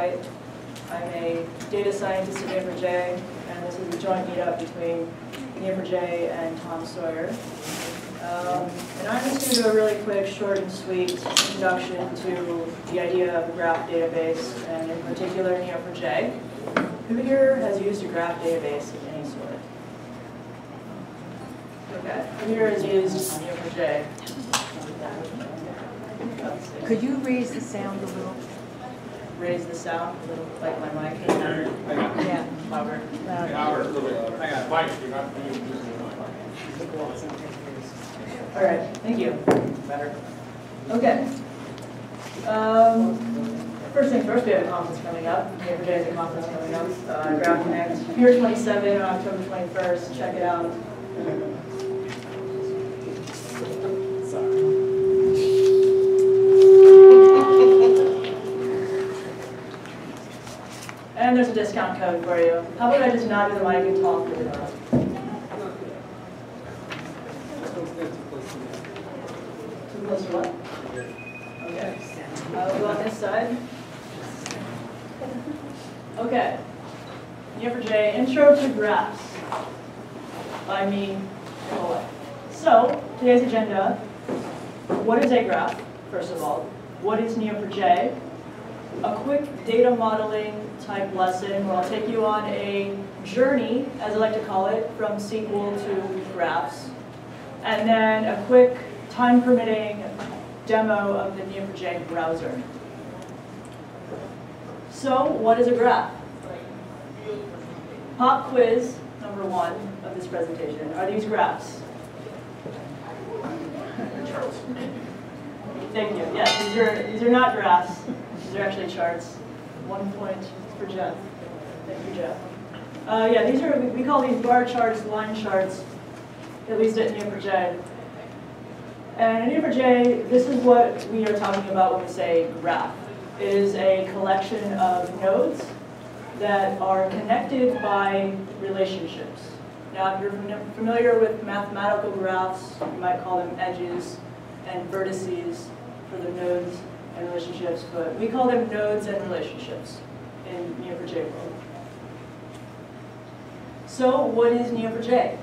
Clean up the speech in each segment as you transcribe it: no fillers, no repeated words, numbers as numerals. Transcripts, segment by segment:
White. I'm a data scientist at Neo4j, and this is a joint meetup between Neo4j and Tom Sawyer. And I'm just going to do a really quick, short and sweet introduction to the idea of a graph database, and in particular Neo4j. Who here has used a graph database of any sort? Okay, who here has used Neo4j? Could you raise the sound a little? Raise the sound a little, like my mic is louder. Yeah. Louder. Louder. I got mic. You're not using the mic. All right. Thank you. Better. Okay. First things first, we have a conference coming up. Neo4j has a conference coming up. Graph Connect, Pier 27 on October 21st. Check it out. And there's a discount code for you. How about I just not do the mic and talk really loud? Too close to what? Okay. We'll go on this side. Okay. Neo4j, Intro to Graphs by me, Nicole. So, today's agenda, what is a graph, first of all? What is Neo4j? A quick data modeling type lesson where I'll take you on a journey, as I like to call it, from SQL to graphs. And then a quick, time-permitting demo of the Neo4j browser. So, what is a graph? Pop quiz number 1 of this presentation. Are these graphs? Thank you. Yes, these are not graphs. These are actually charts. 1 point for Jeff. Thank you, Jeff. Yeah, these are, we call these bar charts, line charts, at least at Neo4j. And at Neo4j, this is what we are talking about when we say graph. It is a collection of nodes that are connected by relationships. Now, if you're familiar with mathematical graphs, you might call them edges and vertices for the nodes and relationships, but we call them nodes and relationships in Neo4j world. So what is Neo4j?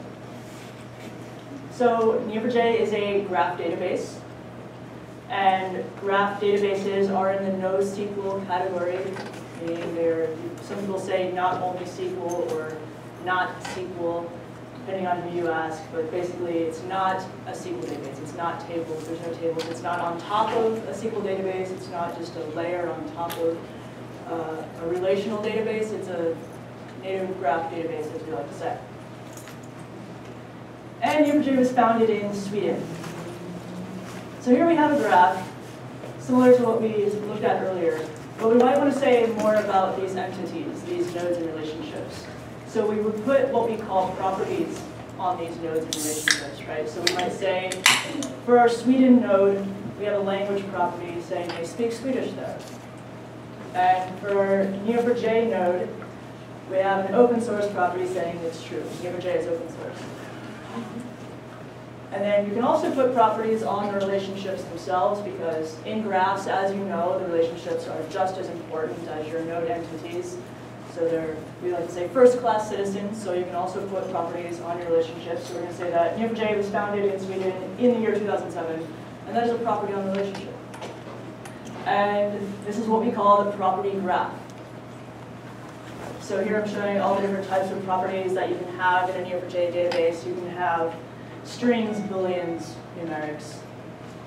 So Neo4j is a graph database, and graph databases are in the NoSQL category, meaning some people say not only SQL or not SQL, depending on who you ask, but basically it's not a SQL database. It's not tables, there's no tables. It's not on top of a SQL database. It's not just a layer on top of a relational database. It's a native graph database, as we like to say. And Neo4j was founded in Sweden. So here we have a graph, similar to what we looked at earlier. But we might want to say more about these entities, these nodes and relationships. So we would put what we call properties on these nodes and relationships, right? So we might say, for our Sweden node, we have a language property saying they speak Swedish there. And for our Neo4j node, we have an open source property saying it's true. Neo4j is open source. And then you can also put properties on the relationships themselves, because in graphs, as you know, the relationships are just as important as your node entities. So they're, we like to say, first-class citizens, so you can also put properties on your relationships. So we're going to say that Neo4j was founded in Sweden in the year 2007, and that is a property on the relationship. And this is what we call the property graph. So here I'm showing all the different types of properties that you can have in a Neo4j database. You can have strings, booleans, numerics.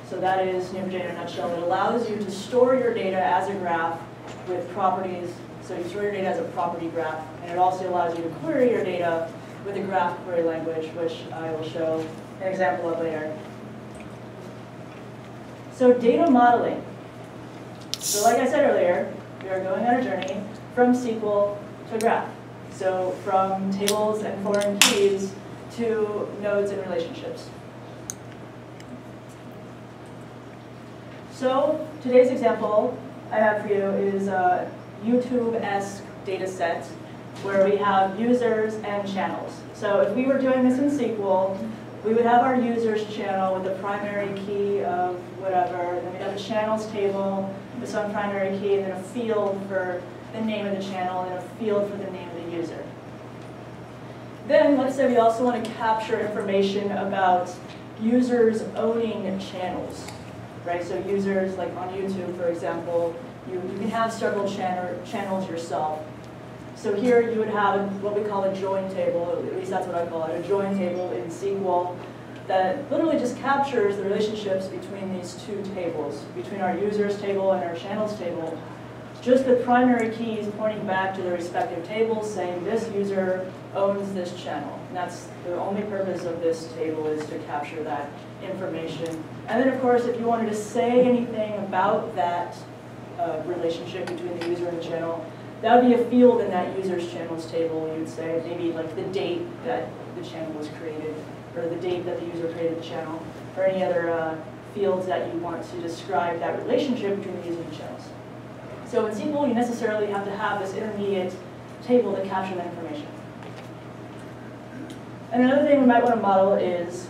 So that is Neo4j in a nutshell. It allows you to store your data as a graph with properties. So you store your data as a property graph, and it also allows you to query your data with a graph query language, which I will show an example of later. So data modeling. So like I said earlier, we are going on a journey from SQL to graph. So from tables and foreign keys to nodes and relationships. So today's example I have for you is a YouTube-esque data set where we have users and channels. So if we were doing this in SQL, we would have our users channel with the primary key of whatever, and then we'd have a channels table with some primary key, and then a field for the name of the channel and a field for the name of the user. Then let's say we also want to capture information about users owning channels, right? So users, like on YouTube, for example, you can have several channels yourself. So here you would have what we call a join table, at least that's what I call it, a join table in SQL that literally just captures the relationships between these two tables, between our users table and our channels table. Just the primary keys pointing back to the respective tables saying this user owns this channel. And that's the only purpose of this table, is to capture that information. And then of course, if you wanted to say anything about that relationship between the user and the channel, that would be a field in that user's channels table. You'd say maybe like the date that the channel was created, or the date that the user created the channel, or any other fields that you want to describe that relationship between the user and the channels. So in SQL, you necessarily have to have this intermediate table to capture that information. And another thing we might want to model is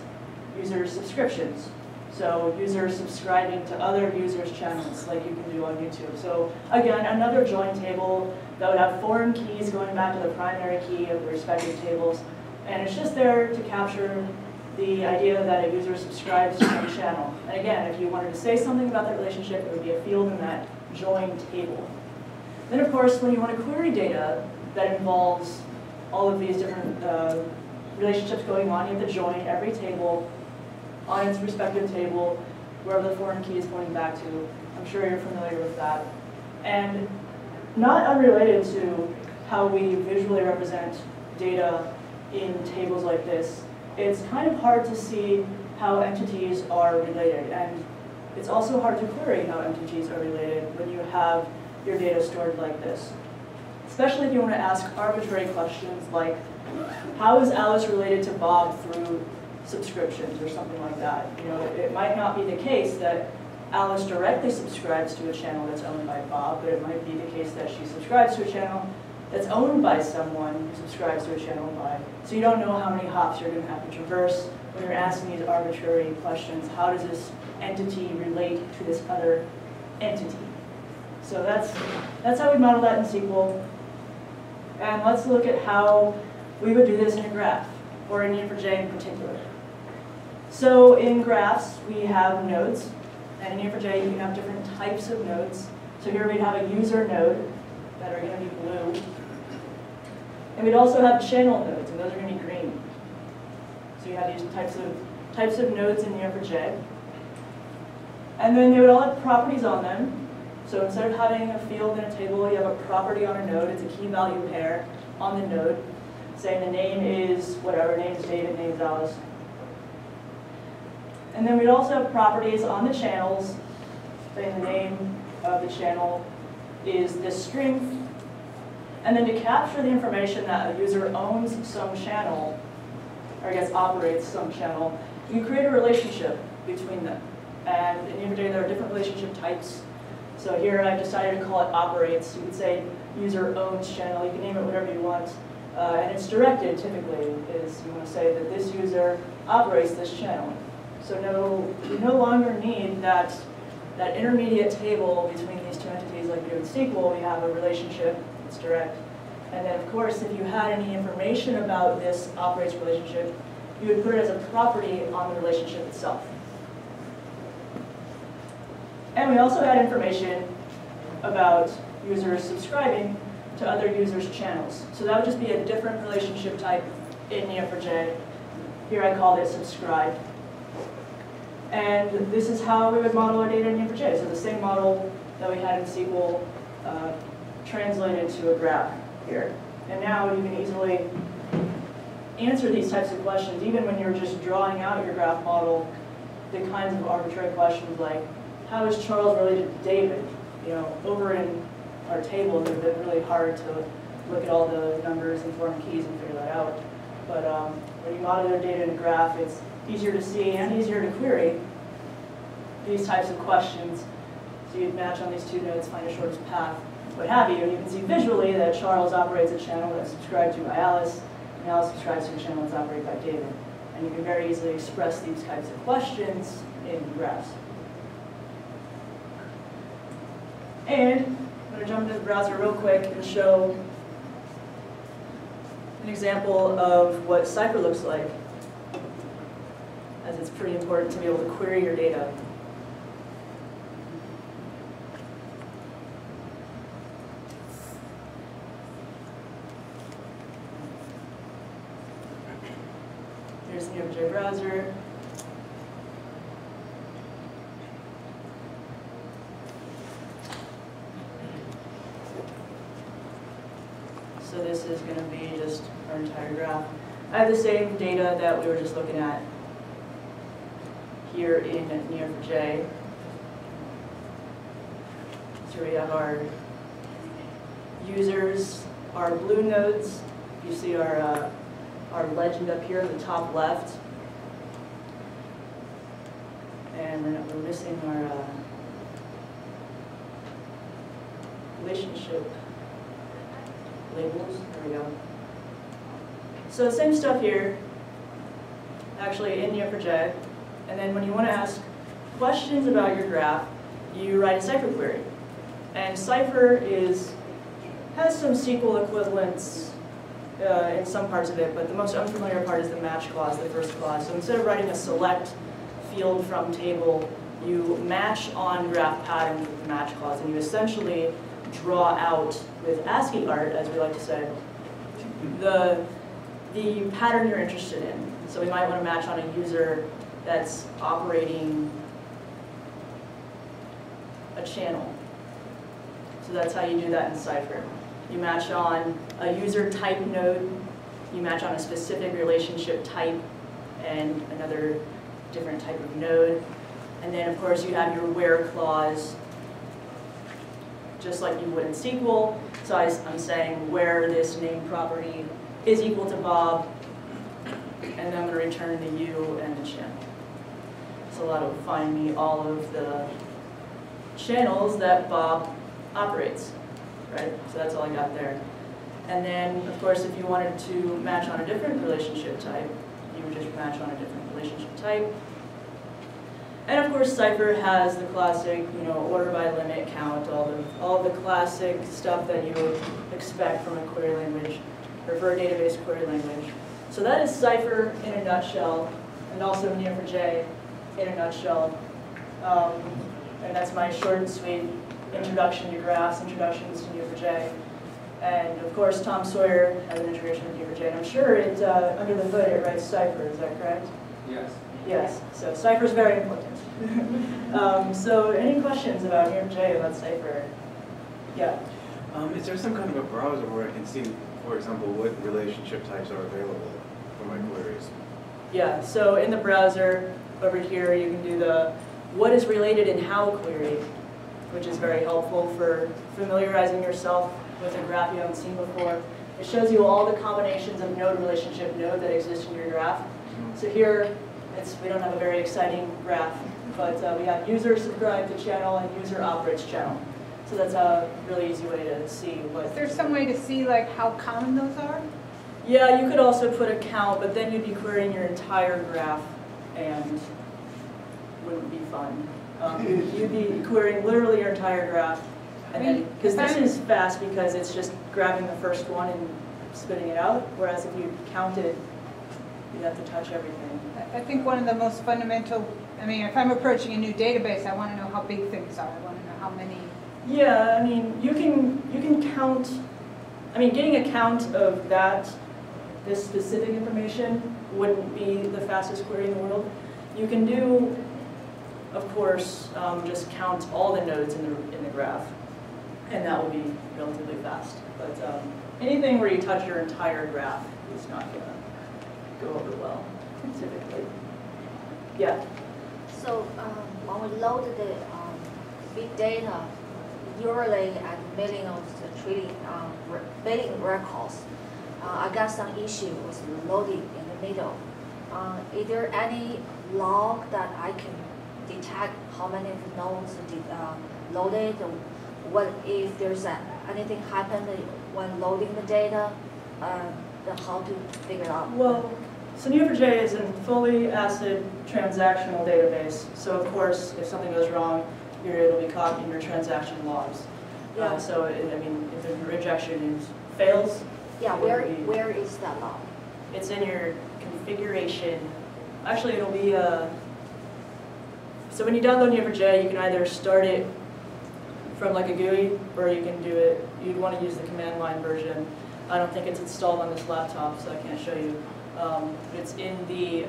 user subscriptions. So users subscribing to other users' channels, like you can do on YouTube. So again, another join table that would have foreign keys going back to the primary key of the respective tables. And it's just there to capture the idea that a user subscribes to some channel. And again, if you wanted to say something about that relationship, it would be a field in that join table. Then of course, when you want to query data that involves all of these different relationships going on, you have to join every table on its respective table, wherever the foreign key is pointing back to. I'm sure you're familiar with that. And not unrelated to how we visually represent data in tables like this, it's kind of hard to see how entities are related. And it's also hard to query how entities are related when you have your data stored like this. Especially if you want to ask arbitrary questions like, how is Alice related to Bob through subscriptions or something like that? You know, it might not be the case that Alice directly subscribes to a channel that's owned by Bob, but it might be the case that she subscribes to a channel that's owned by someone who subscribes to a channel by. So you don't know how many hops you're going to have to traverse when you're asking these arbitrary questions. How does this entity relate to this other entity? So that's how we model that in SQL. And let's look at how we would do this in a graph, or in Neo4j in particular. So in graphs, we have nodes. And in Neo4j, you can have different types of nodes. So here we'd have a user node that are going to be blue. And we'd also have channel nodes, and those are going to be green. So you have these types of nodes in Neo4j. And then they would all have properties on them. So instead of having a field in a table, you have a property on a node. It's a key value pair on the node, saying the name is whatever, name is David, name is Alice. And then we'd also have properties on the channels, saying the name of the channel is this string. And then to capture the information that a user owns some channel, or I guess operates some channel, you create a relationship between them. And in Neo4j, there are different relationship types. So here I've decided to call it operates. You could say user owns channel. You can name it whatever you want. And it's directed, typically, is you want to say that this user operates this channel. So you no longer need that intermediate table between these two entities like we do in SQL. We have a relationship, it's direct. And then of course, if you had any information about this operates relationship, you would put it as a property on the relationship itself. And we also had information about users subscribing to other users' channels. So that would just be a different relationship type in Neo4j. Here I called it subscribe. And this is how we would model our data in Neo4j. So the same model that we had in SQL translated to a graph here. And now you can easily answer these types of questions, even when you're just drawing out your graph model, the kinds of arbitrary questions like, how is Charles related to David? You know, over in our table, it's been really hard to look at all the numbers and foreign keys and figure that out. But when you model your data in a graph, it's easier to see and easier to query these types of questions. So you'd match on these two nodes, find the shortest path, what have you. And you can see visually that Charles operates a channel that's subscribed to by Alice, and Alice subscribes to a channel that's operated by David. And you can very easily express these types of questions in graphs. And I'm going to jump into the browser real quick and show an example of what Cypher looks like, as it's pretty important to be able to query your data. Here's the Neo4j browser. So this is going to be just our entire graph. I have the same data that we were just looking at here in Neo4j. So we have our users, our blue nodes. You see our legend up here in the top left. And then we're missing our relationship labels. There we go. So same stuff here, actually in Neo4j. And then when you want to ask questions about your graph, you write a Cypher query. And Cypher has some SQL equivalents in some parts of it, but the most unfamiliar part is the match clause, the first clause. So instead of writing a select field from table, you match on graph patterns with the match clause, and you essentially draw out with ASCII art, as we like to say, the pattern you're interested in. So we might want to match on a user that's operating a channel. So that's how you do that in Cypher. You match on a user type node, you match on a specific relationship type and another different type of node. And then of course you have your where clause, just like you would in SQL. So I'm saying where this name property is equal to Bob, and then I'm going to return the U and the channel. So that'll find me all of the channels that Bob operates, right? So that's all I got there. And then, of course, if you wanted to match on a different relationship type, you would just match on a different relationship type. And of course, Cypher has the classic, order by limit count, all the classic stuff that you would expect from a query language, or for a database query language. So that is Cypher in a nutshell, and also Neo4j in a nutshell. And that's my short and sweet introduction to graphs, introductions to Neo4j. And of course, Tom Sawyer has an integration with Neo4j, and I'm sure under the hood it writes Cypher, is that correct? Yes. Yes, so Cypher is very important. So any questions about Neo4j, about Cypher? Yeah? Is there some kind of a browser where I can see, for example, what relationship types are available for my queries? Yeah, so in the browser, over here, you can do the what is related and how query, which is very helpful for familiarizing yourself with a graph you haven't seen before. It shows you all the combinations of node relationship node that exist in your graph. So here, we don't have a very exciting graph, but we have user subscribe to channel and user operates channel. So that's a really easy way to see what. Is there some way to see like how common those are? Yeah, you could also put a count, but then you'd be querying your entire graph and wouldn't be fun. You'd be querying literally your entire graph, and then because this is fast because it's just grabbing the first one and spitting it out. Whereas if you counted, you'd have to touch everything. I think one of the most fundamental, if I'm approaching a new database, I want to know how big things are. I want to know how many. Yeah, you can count. Getting a count of this specific information wouldn't be the fastest query in the world. You can do, of course, just count all the nodes in the graph, and that will be relatively fast. But anything where you touch your entire graph is not going to go over well, typically. Yeah? So when we load the big data, usually at millions of billion records, I got some issue with loading in the middle. Is there any log that I can detect how many nodes loaded? What if there's anything happened when loading the data? How to figure out? Well, so Neo4j is a fully ACID transactional database. So of course, if something goes wrong, it'll be caught in your transaction logs. Yeah. So, I mean, if the rejection fails, Yeah, it will be- where is that log? it's in your configuration. Actually, it'll be, so when you download Neo4j, you can either start it from like a GUI, or you can do it, you'd want to use the command line version. I don't think it's installed on this laptop, so I can't show you. It's in the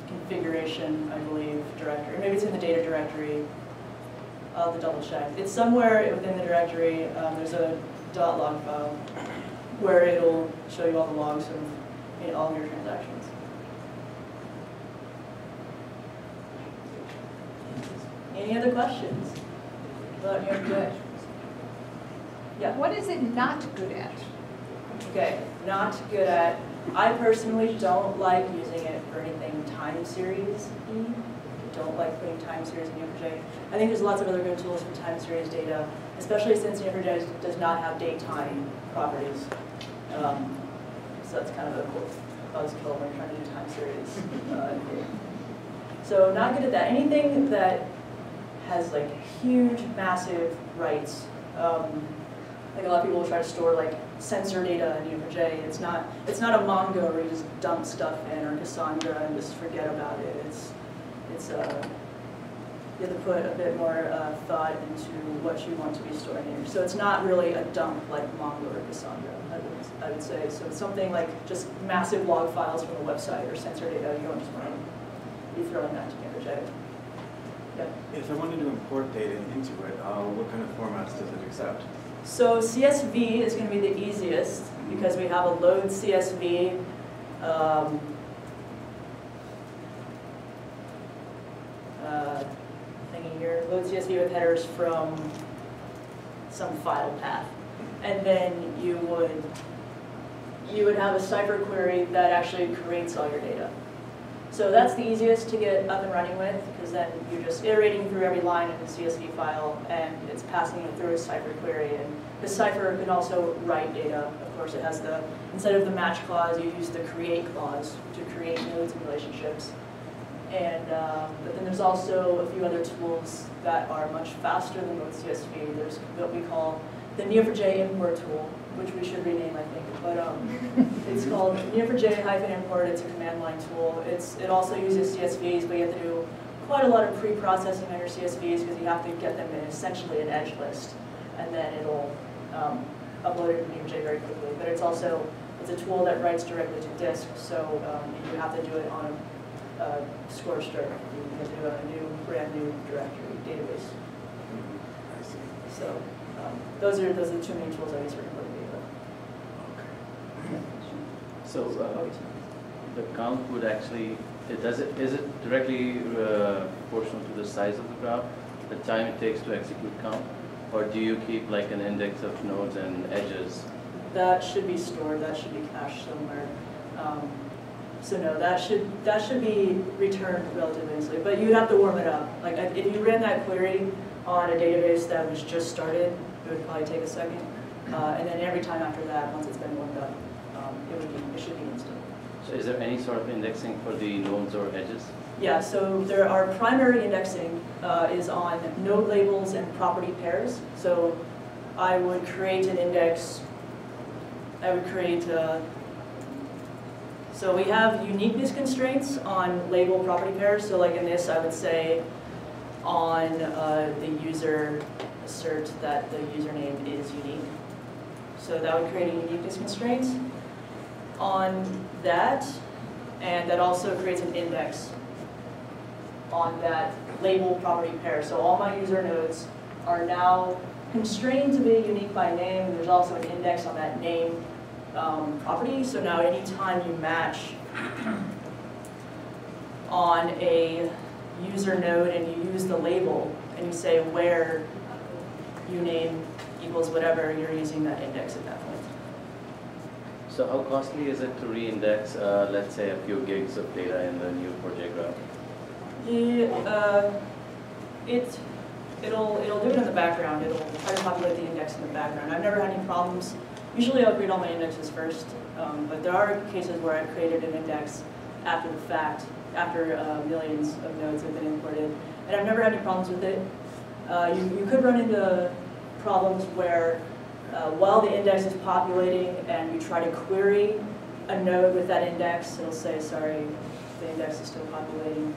configuration, I believe, directory. Or maybe it's in the data directory. I'll have to double check. It's somewhere within the directory. There's a .log file where it'll show you all the logs of all of your transactions. Any other questions about Neo4j? Yeah. What is it not good at? Okay, not good at. I personally don't like using it for anything time series. Don't like putting time series in Neo4j. I think there's lots of other good tools for time series data, especially since Neo4j does not have datetime properties. So that's kind of a cool buzzkill when you're trying to do time series. So not good at that. Anything that has like huge, massive writes. Like a lot of people will try to store like sensor data in Neo4j. It's not a Mongo where you just dump stuff in, or Cassandra and just forget about it. You have to put a bit more thought into what you want to be storing here. So it's not really a dump like Mongo or Cassandra, I would say. So it's something like just massive log files from a website or sensor data. You don't just want to be throwing that to Neo4j. Yeah. If I wanted to import data into it, what kind of formats does it accept? So CSV is going to be the easiest because we have a load CSV. Thingy here, load CSV with headers from some file path, and then you would have a Cypher query that actually creates all your data. So that's the easiest to get up and running with, because then you're just iterating through every line in the CSV file, and it's passing it through a Cypher query. And the Cypher can also write data. Of course, it has the, instead of the match clause, you use the create clause to create nodes and relationships. And but then there's also a few other tools that are much faster than load CSV. There's what we call the Neo4j import tool, which we should rename, I think. But it's called Neo4j-import. It's a command line tool. It also uses CSVs, but you have to do quite a lot of pre-processing on your CSVs because you have to get them in essentially an edge list, and then it'll upload it to Neo4j very quickly. But it's a tool that writes directly to disk, so you have to do it on a score string. You have to do it on a brand new directory database. I see. So those are the two main tools I use for importing data. So the count would actually, is it directly proportional to the size of the graph, the time it takes to execute count, or do you keep like an index of nodes and edges? That should be stored. That should be cached somewhere. So no, that should be returned relatively easily. But you'd have to warm it up. Like if you ran that query on a database that was just started, it would probably take a second. And then every time after that, once it's been warmed up, it should be instant. So is there any sort of indexing for the nodes or edges? Yeah, so there are primary indexing is on node labels and property pairs. So I would create an index. I would create so we have uniqueness constraints on label property pairs. So like in this, I would say on the user assert that the username is unique. So that would create a uniqueness constraint on that, and that also creates an index on that label property pair. So all my user nodes are now constrained to be unique by name. There's also an index on that name property. So now anytime you match on a user node and you use the label and you say where uname equals whatever, you're using that index at that point. So how costly is it to re-index, let's say, a few gigs of data in the Neo4j graph? It'll do it in the background. It'll try to populate the index in the background. I've never had any problems. Usually I'll create all my indexes first, but there are cases where I've created an index after the fact, after millions of nodes have been imported, and I've never had any problems with it. You could run into problems where while the index is populating and you try to query a node with that index, it'll say, sorry, the index is still populating.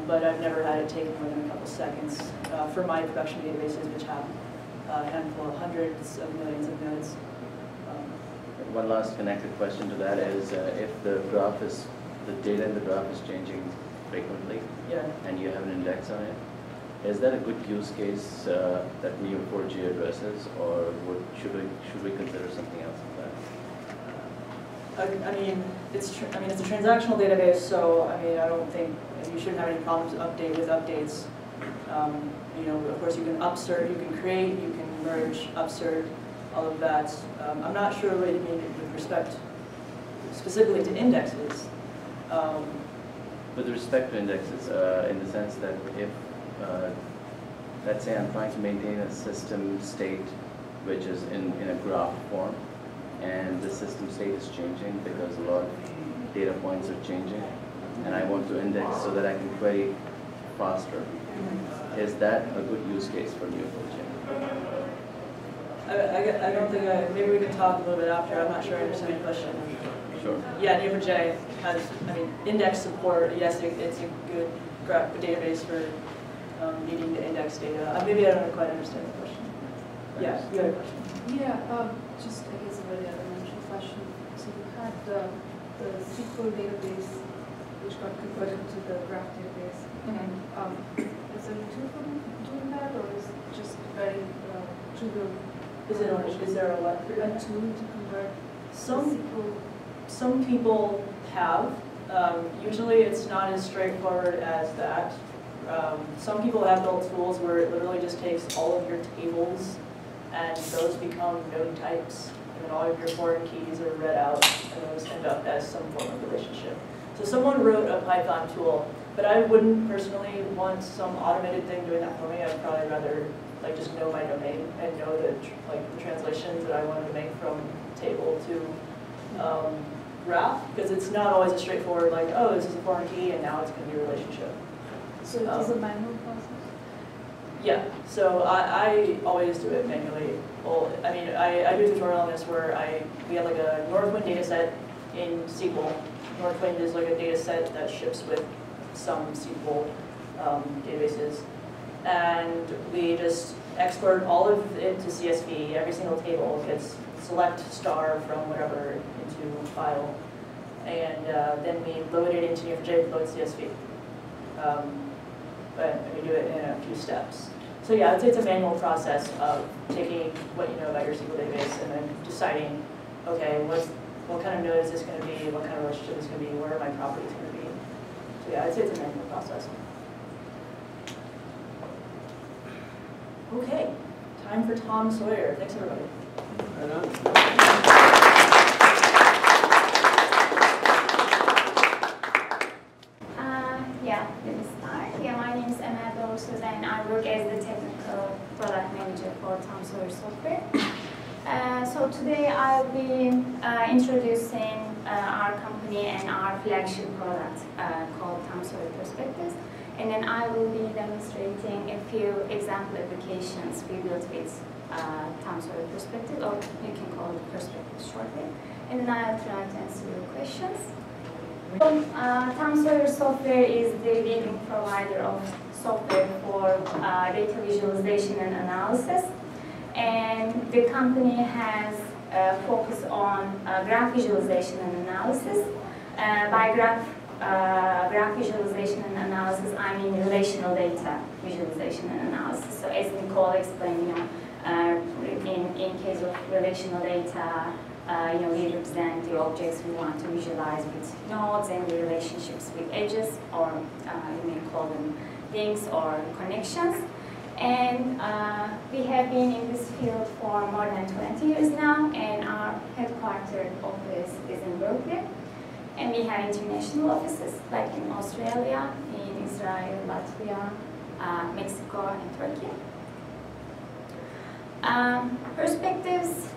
But I've never had it take more than a couple seconds for my production databases, which have a handful of hundreds of millions of nodes. One last connected question to that is, if the graph is, the data in the graph is changing frequently, Yeah. and you have an index on it, is that a good use case that Neo4j addresses, or should we consider something else for that? I mean, it's a transactional database, so I mean, I don't think you shouldn't have any problems with updates. You know, of course, you can upsert, you can create, you can merge, upsert, all of that. I'm not sure what you mean with respect specifically to indexes. With respect to indexes, in the sense that if, let's say I'm trying to maintain a system state which is in a graph form, and the system state is changing because a lot of data points are changing, and I want to index so that I can query faster. Is that a good use case for Neo4j? I don't think, maybe we can talk a little bit after. I'm not sure I understand your question. Sure. Yeah, Neo4j has, index support. Yes, it's a good database for needing to index data. Maybe I don't quite understand the question. Yeah, you had a question. Yeah, just I guess a very elementary question. So you had the SQL database which got converted to the graph database. Is there a tool for doing that, or is it just very trivial? Is there a what? A tool to convert SQL? Some people have. Usually it's not as straightforward as that. Some people have built tools where it literally just takes all of your tables and those become node types. And then all of your foreign keys are read out and those end up as some form of relationship. So someone wrote a Python tool, but I wouldn't personally want some automated thing doing that for me. I'd probably rather just know my domain and know the translations that I wanted to make from table to graph, because it's not always a straightforward oh, this is a foreign key and now it's going to be a relationship. So it is a manual process? Yeah, so I always do it manually. Well, I do a tutorial on this where we have a Northwind data set in SQL. Northwind is a data set that ships with some SQL databases. And we just export all of it to CSV. Every single table gets select star from whatever into a file. And then we load it into Neo4j with load CSV. But we do it in a few steps. So yeah, I'd say it's a manual process of taking what you know about your SQL database and then deciding, okay, what kind of node is this going to be? What kind of relationship is this going to be? What are my properties going to be? So yeah, I'd say it's a manual process. Okay, time for Tom Sawyer. Thanks, everybody. Yeah, let me start. Yeah, my name is Emel, Dogrusoz, and I work as the technical product manager for Tom Sawyer Software. So today I'll be introducing our company and our flagship product called Tom Sawyer Perspectives. And then I will be demonstrating a few example applications we built with Tom Sawyer Perspectives, or you can call it Perspectives shortly. And then I'll try to answer your questions. Tom Sawyer Software is the leading provider of software for data visualization and analysis. And the company has focused on graph visualization and analysis. By graph visualization and analysis, I mean relational data visualization and analysis. So as Nicole explained, in case of relational data, we represent the objects we want to visualize with nodes and the relationships with edges, or you may call them links or connections. And we have been in this field for more than 20 years now, and our headquartered office is in Berkeley. And we have international offices like in Australia, in Israel, Latvia, Mexico, and Turkey. Perspectives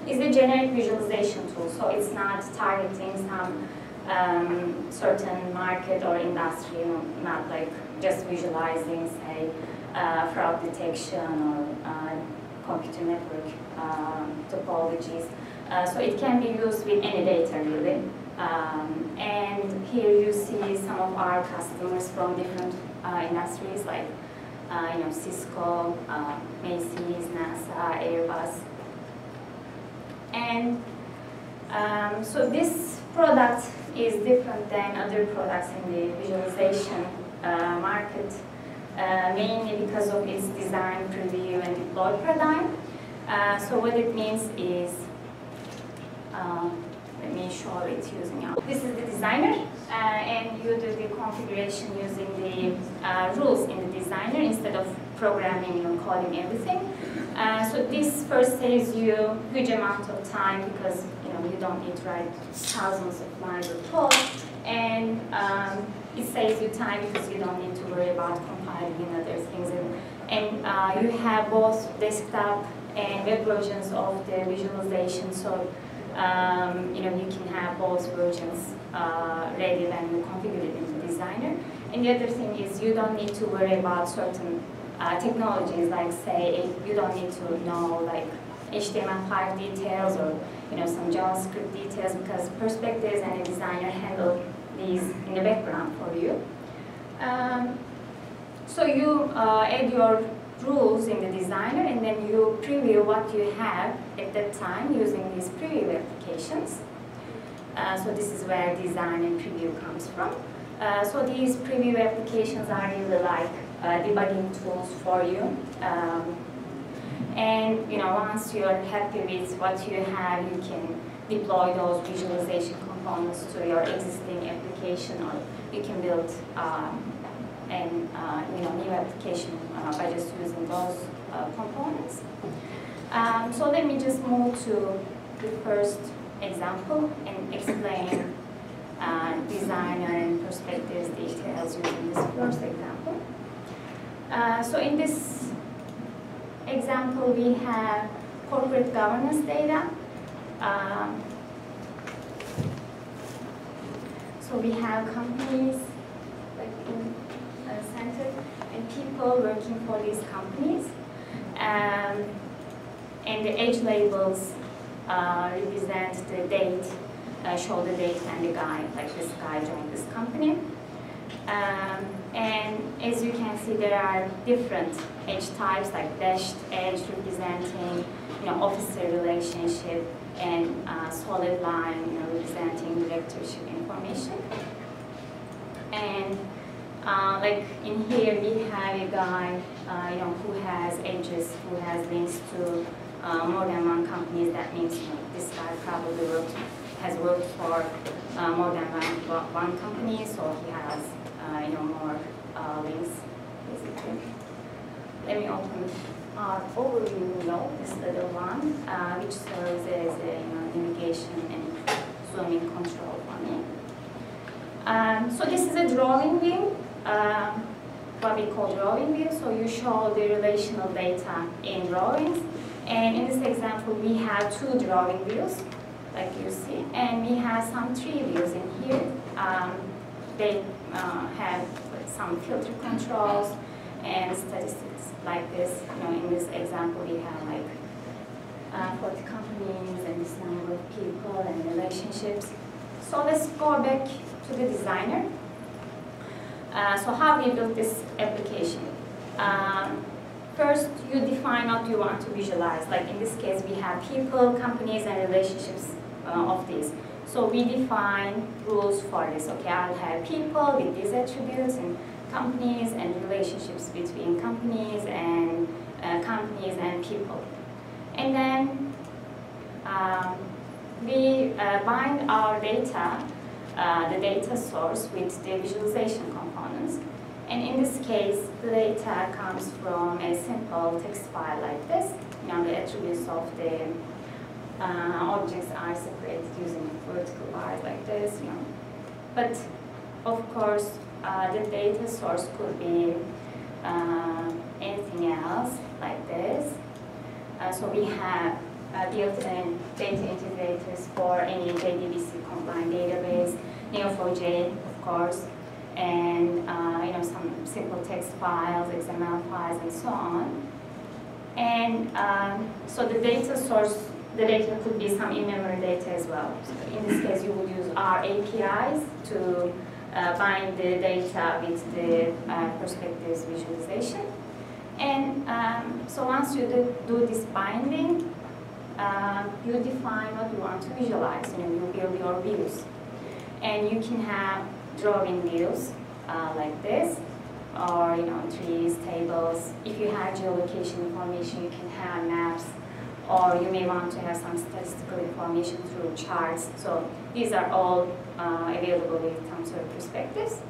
is a generic visualization tool, so it's not targeting some certain market or industry, not just visualizing, say, fraud detection or computer network topologies. So it can be used with any data really. And here you see some of our customers from different industries like Cisco, Macy's, NASA, Airbus. And so this product is different than other products in the visualization market, mainly because of its design, preview, and deploy paradigm. So what it means is, let me show it using out. This is the designer, and you do the configuration using the rules in the designer instead of programming and coding everything. So this first saves you a huge amount of time because you don't need to write thousands of lines of code, and it saves you time because you don't need to worry about compiling and other things. And you have both desktop and web versions of the visualization, so you can have both versions ready when you configure it in the designer. And the other thing is you don't need to worry about certain technologies, like say you don't need to know like HTML5 details or some JavaScript details, because Perspectives and the designer handle these in the background for you. So you add your rules in the designer, and then you preview what you have at that time using these preview applications. So this is where design and preview comes from. So these preview applications are really like debugging tools for you. And once you're happy with what you have, you can deploy those visualization components to your existing application, or you can build a new application by just using those components. So let me just move to the first example and explain designer and perspectives details using this first example. So in this example, we have corporate governance data. So we have companies like in center and people working for these companies. And the age labels represent the date, show the date and the guy, like this guy joined this company. And as you can see, there are different edge types, like dashed edge representing officer relationship, and solid line representing directorship information. And like in here, we have a guy who has edges, who has links to more than one companies. That means this guy probably has worked for more than one company, so he has more links, basically. Let me open our overview window, this little one, which serves as a navigation and zooming control for me. So this is a drawing view, what we call drawing view. So you show the relational data in drawings. And in this example, we have two drawing views, like you see. And we have some tree views in here. They have some filter controls and statistics like this. In this example, we have like 40 companies and this number of people and relationships. So let's go back to the designer. So how we built this application? First, you define what you want to visualize. Like in this case, we have people, companies, and relationships of these. So we define rules for this. Okay, I'll have people with these attributes, and companies, and relationships between companies and people. And then we bind our data, the data source, with the visualization components. And in this case, the data comes from a simple text file like this. The attributes of the objects are separated using vertical bars like this. But of course, the data source could be anything else like this. So we have built-in data integrators for any JDBC compliant database, Neo4j, of course. and some simple text files, XML files, and so on. And so the data source, the data could be some in-memory data as well. So in this case, you would use our APIs to bind the data with the perspectives visualization. And so once you do this binding, you define what you want to visualize. You build your views. And you can have drawing views like this, or trees, tables. If you have geolocation information, you can have maps, or you may want to have some statistical information through charts. So these are all available with Tom Sawyer Perspectives.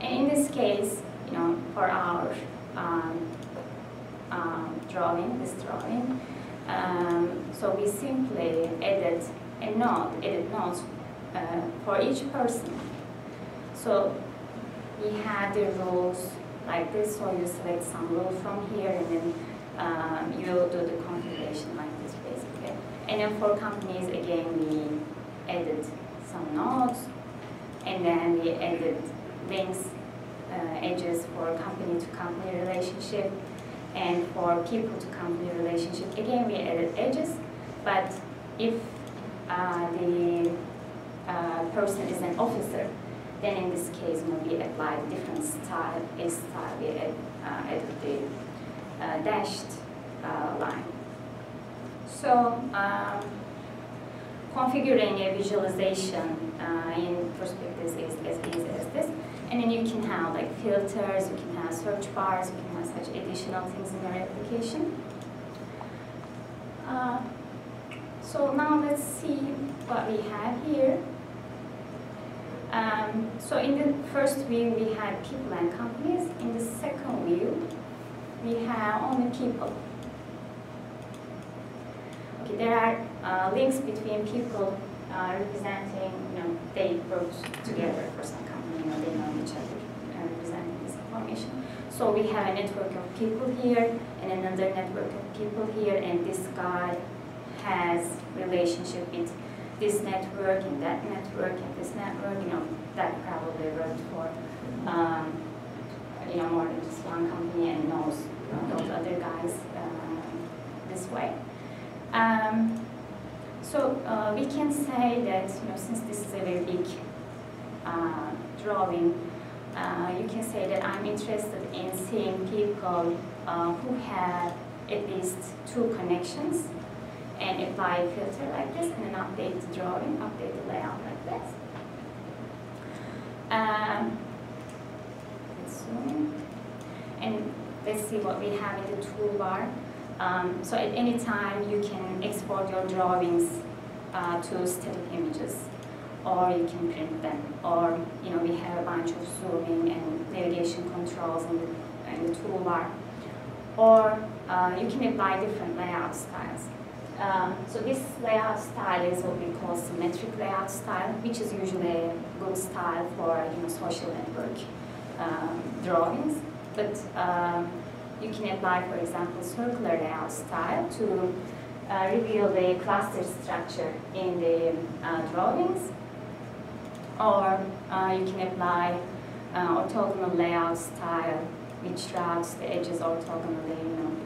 And in this case, for our drawing, so we simply edit notes for each person. So we have the rules like this, so you select some rule from here, and then you do the configuration like this, basically. And then for companies, again, we edit some nodes, and then we edit links, edges for company-to-company relationship, and for people-to-company relationship. Again, we edit edges, but if the person is an officer, then in this case, we apply a different style. We edit the dashed line. So configuring a visualization in Perspectives is as easy as this. And then you can have like filters, you can have search bars, you can have such additional things in your application. So now let's see what we have here. So in the first view, we had people and companies. In the second view, we have only people. Okay, there are links between people representing, they work together for some company, they know each other, representing this information. So we have a network of people here, and another network of people here, and this guy has relationship with this network and that network and this network, that probably worked for, more than just one company and knows those other guys this way. So we can say that, since this is a very big drawing, you can say that I'm interested in seeing people who have at least 2 connections, and apply a filter like this, and then update the drawing, update the layout like this. Let's zoom in. And let's see what we have in the toolbar. So at any time, you can export your drawings to static images, or you can print them, or we have a bunch of zooming and navigation controls in the toolbar, or you can apply different layout styles. So this layout style is what we call symmetric layout style, which is usually a good style for social network drawings. But you can apply, for example, circular layout style to reveal the cluster structure in the drawings. Or you can apply orthogonal layout style, which routes the edges orthogonally,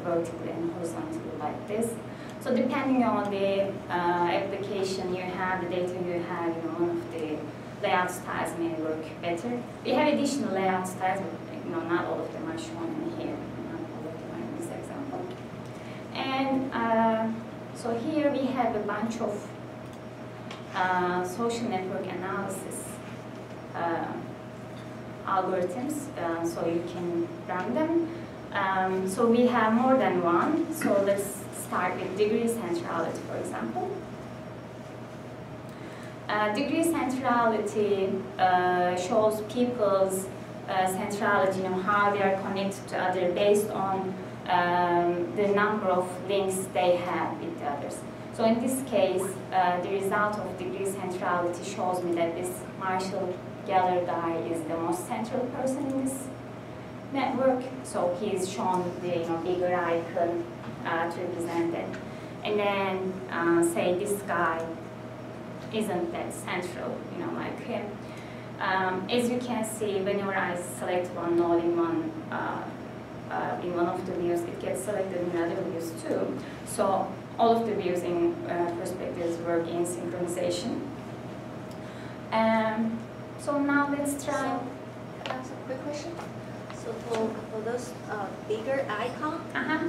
vertically and horizontally like this. So depending on the application you have, the data you have, one of the layout styles may work better. We have additional layout styles, but not all of them are shown in here. Not all of them are in this example. And so here we have a bunch of social network analysis algorithms, so you can run them. So we have more than one. So let's start with degree centrality, for example. Degree centrality shows people's centrality, how they are connected to others based on the number of links they have with the others. So in this case, the result of degree centrality shows me that this Marshall Geller guy is the most central person in this network. So he is shown with the bigger icon to represent it. And then say this guy isn't that central, like him. As you can see, whenever I select one node in one of the views, it gets selected in other views too. So all of the views in perspectives work in synchronization. So now let's try. So, can I ask a quick question? So for those bigger icon,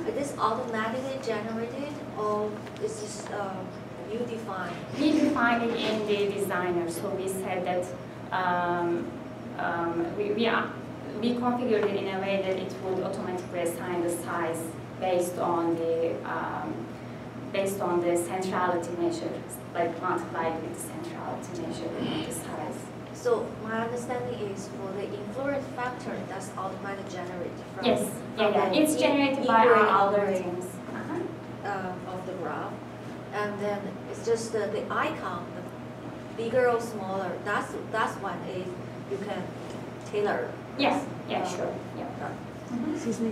is this automatically generated or is this you define? We define it in the designer. So we said that we configured it in a way that it would automatically assign the size based on the centrality measure, like multiplied with the centrality measure, the size. So my understanding is for the influence factor, that's automatically generated from Yes, yeah. It's generated by our algorithms. Of the graph, and then it's just the icon, the bigger or smaller. That's one is you can tailor. Yes, yeah, sure, yeah. Excuse me,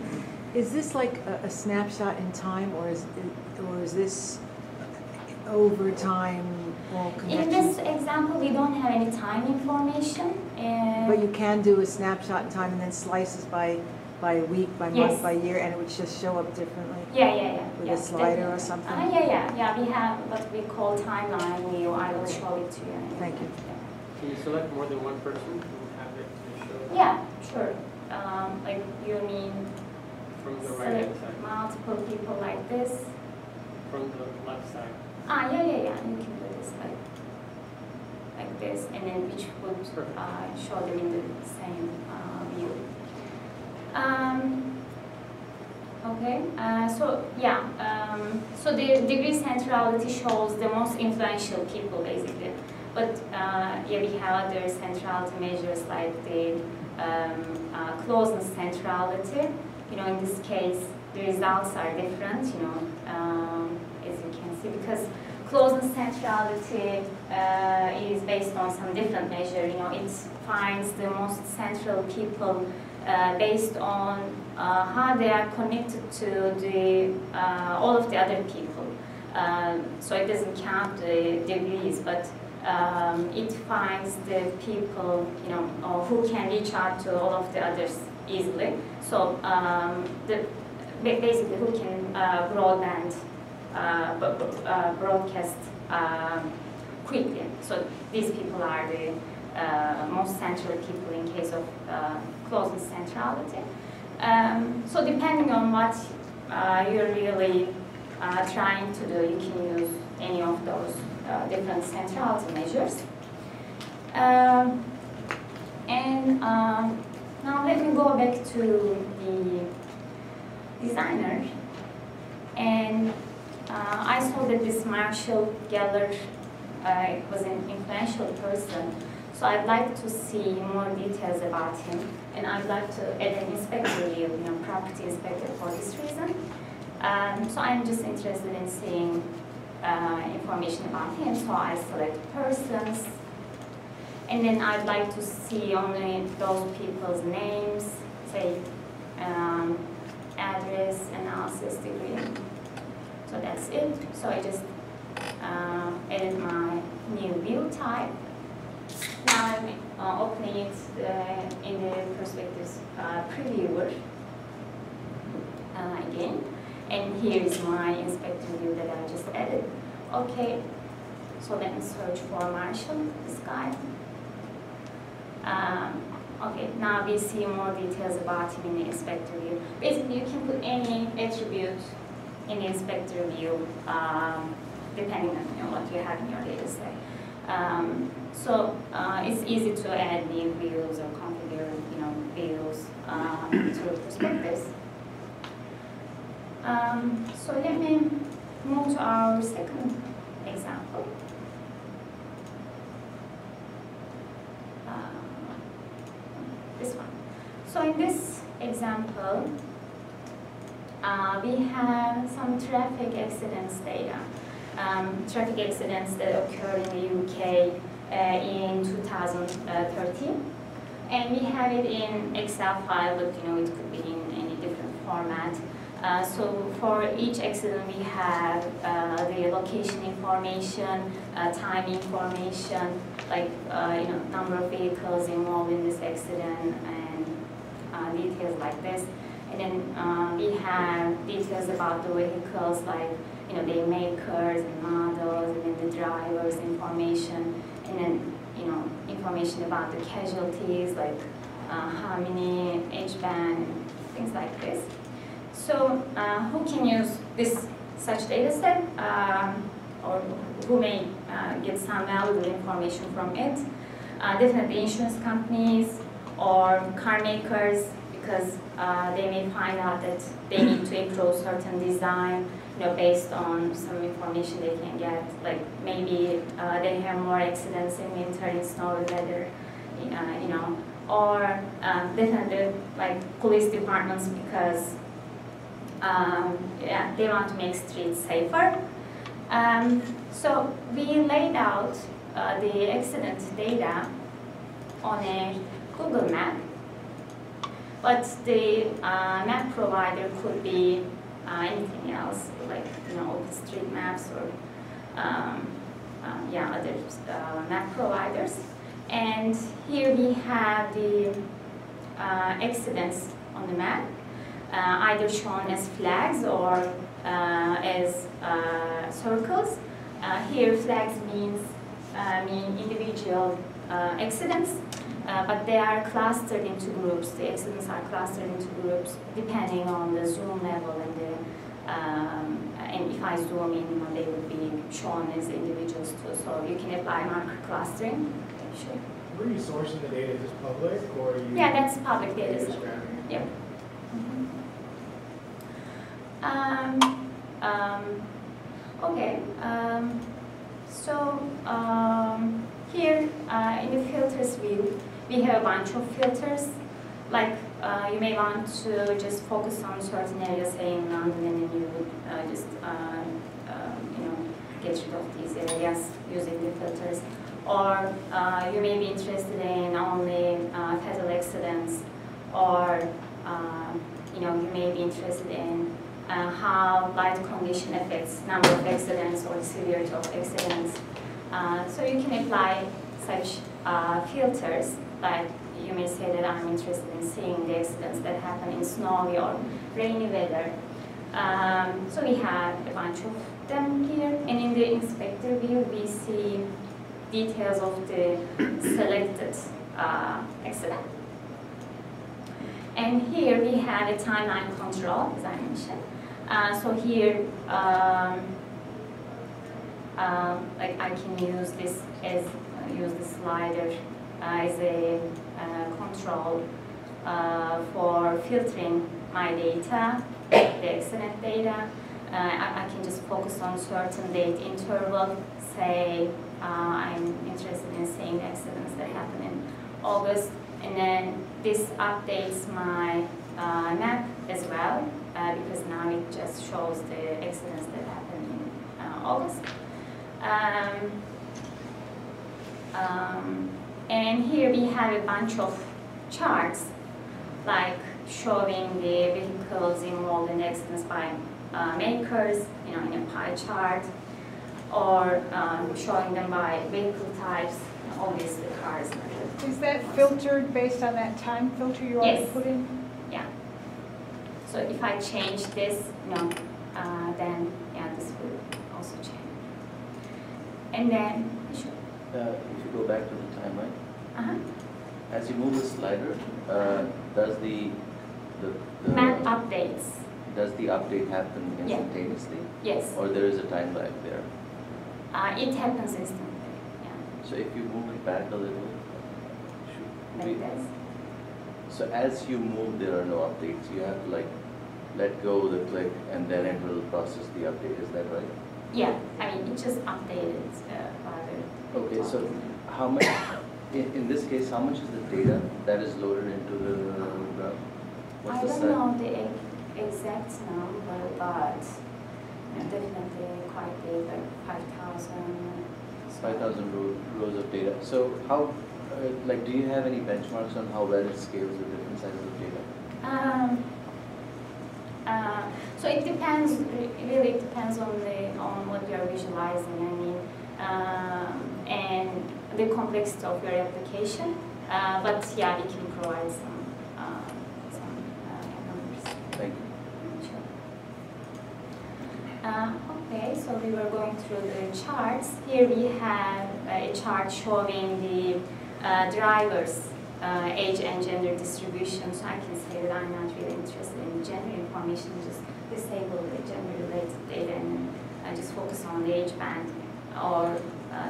is this like a snapshot in time, or is this over time all connections? In this example, we don't have any time information. But you can do a snapshot in time and then slices by week, by month, by year, and it would just show up differently? Yeah. With a slider or something? Yeah. We have what we call timeline view. I will show it to you. Thank you. Can you select more than one person and have it show? Yeah, sure. Like you mean From the right hand select side. multiple people like this? From the left side. Yeah. You can do this like this, and then which would show them in the same view. Okay. So the degree centrality shows the most influential people basically, but we have other centrality measures like the closeness centrality. In this case, the results are different. As you can see, because closeness centrality is based on some different measure. It finds the most central people based on how they are connected to all of the other people. So it doesn't count the degrees, but it finds the people, who can reach out to all of the others easily. So basically, who can broadcast quickly. So these people are the most central people in case of closeness centrality. So depending on what you're really trying to do, you can use any of those different centrality measures. Now let me go back to the designer. And I saw that this Marshall Geller was an influential person. So I'd like to see more details about him, and I'd like to add an inspector view, property inspector for this reason. So I'm just interested in seeing information about him. So I select persons, and then I'd like to see only those people's names, say address, analysis degree. So that's it. So I just edit my new view type. Now I'm opening it in the Perspectives previewer again. And here is my inspector view that I just added. Okay, so let me search for Marshall, this guy. Okay, now we see more details about him in the inspector view. Basically, you can put any attribute in the inspector view, depending on what you have in your data set. So it's easy to add new views or configure, views through Perspectives. So let me move to our second example. This one. So in this example, we have some traffic accidents data. Traffic accidents that occurred in the UK in 2013. And we have it in Excel file, but it could be in any different format. So for each accident, we have the location information, time information, like number of vehicles involved in this accident, and details like this. And then we have details about the vehicles, like their makers and models, and then the drivers information, and then information about the casualties, like how many age band, things like this. So who can use such data set, or who may get some valuable information from it? Definitely insurance companies or car makers, because they may find out that they need to improve certain design, based on some information they can get. Like maybe they have more accidents in winter, in snowy weather, or definitely like police departments, because they want to make streets safer. So we laid out the accident data on a Google map, but the map provider could be anything else, like OpenStreetMaps or other map providers. And here we have the accidents on the map, either shown as flags or as circles. Here flags mean individual accidents, but they are clustered into groups. The accidents are clustered into groups depending on the zoom level and if I zoom in, they would be shown as individuals too. So you can apply marker clustering. Okay, sure. Were you sourcing the data? Is this public, or are you? Yeah, that's public data. Yep. Okay. Here in the filters view, we have a bunch of filters. Like you may want to just focus on certain areas, say in London, and then you would just get rid of these areas using the filters. Or you may be interested in only fatal accidents, or you may be interested in how light condition affects number of accidents or severity of accidents. So you can apply such filters, like you may say that I'm interested in seeing the accidents that happen in snowy or rainy weather. So we have a bunch of them here, and in the inspector view we see details of the selected accident. And here we have a timeline control, as I mentioned. So here, like I can use this as use the slider as a control for filtering my data, the accident data. I can just focus on certain date interval. Say I'm interested in seeing the accidents that happen in August, and then this updates my map as well, because now it just shows the accidents that happen in August. And here we have a bunch of charts, like showing the vehicles involved in accidents by makers, in a pie chart, or showing them by vehicle types, obviously cars. Is that filtered based on that time filter you already put in? Yeah. So if I change this, then this will also change. And then, sure. If you go back to the timeline, as you move the slider, does the map updates? Does the update happen instantaneously? Yes. Or there is a time lag there? It happens instantly. Yeah. So if you move it back a little, like this. So as you move, there are no updates. You have to let go of the click, and then it will process the update. Is that right? Yeah. I mean, it just updated. Okay. So how much? In this case, how much is the data that is loaded into the graph? I don't know the exact number, but definitely quite big, like 5,000. 5,000 rows of data. So how, do you have any benchmarks on how well it scales with different sizes of data? So it depends. Really, it depends on what you are visualizing. I mean, and the complexity of your application. But yeah, we can provide some numbers. Thank you. Sure. Okay, so we were going through the charts. Here we have a chart showing the drivers, age and gender distribution. So I can say that I'm not really interested in gender information, just disable the gender-related data and just focus on the age band, or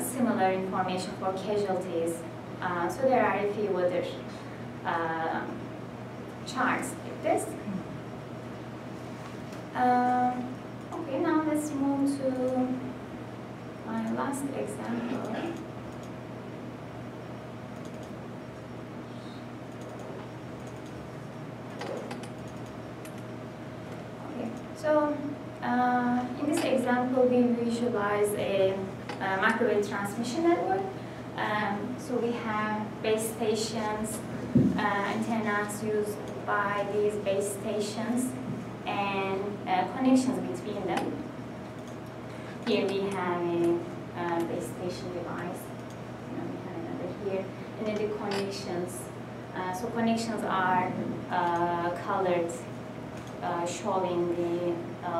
similar information for casualties. So there are a few other charts like this. Okay, now let's move to my last example. Okay, so in this example, we visualize a microwave transmission network. So we have base stations, antennas used by these base stations, and connections between them. Here we have a base station device. We have another here, and then the connections. So connections are colored, showing the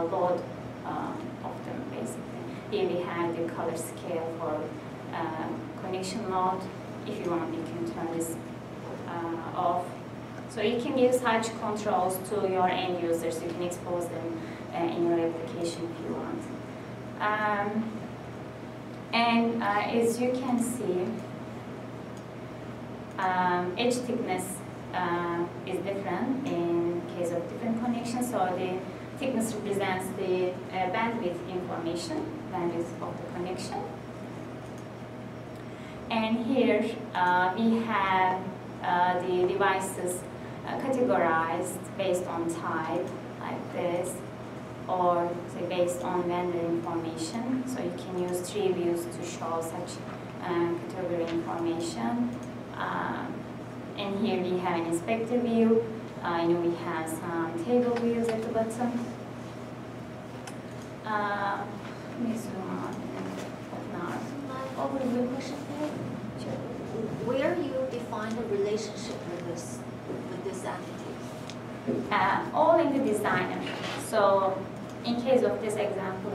load of them basically. Here we have the color scale for connection mode. If you want, you can turn this off. So you can give such controls to your end users. You can expose them in your application if you want. And as you can see, edge thickness is different in case of different connections. So the thickness represents the bandwidth information, bandwidth of the connection. And here we have the devices categorized based on type, like this, or say based on vendor information. So you can use tree views to show such category information. And here we have an inspector view. We have some table views at the bottom. Let me zoom on and open our overview question here. Sure. Where you define the relationship with this entity? All in the designer. So in case of this example,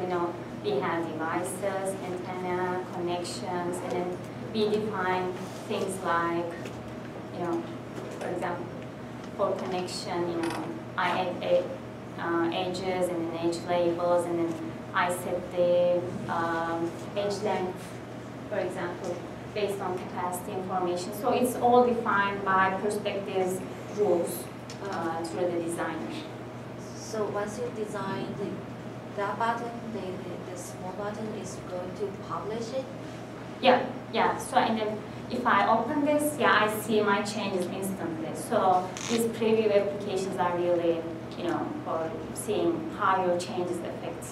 we have devices, antenna, connections, and then we define things like, for example, for connection, I add edges and then edge labels, and then I set the edge length, for example, based on capacity information. So it's all defined by Perspectives rules through the designer. So once you design that button, the small button is going to publish it? Yeah. So and then if I open this, I see my changes instantly. So these preview applications are really, for seeing how your changes affect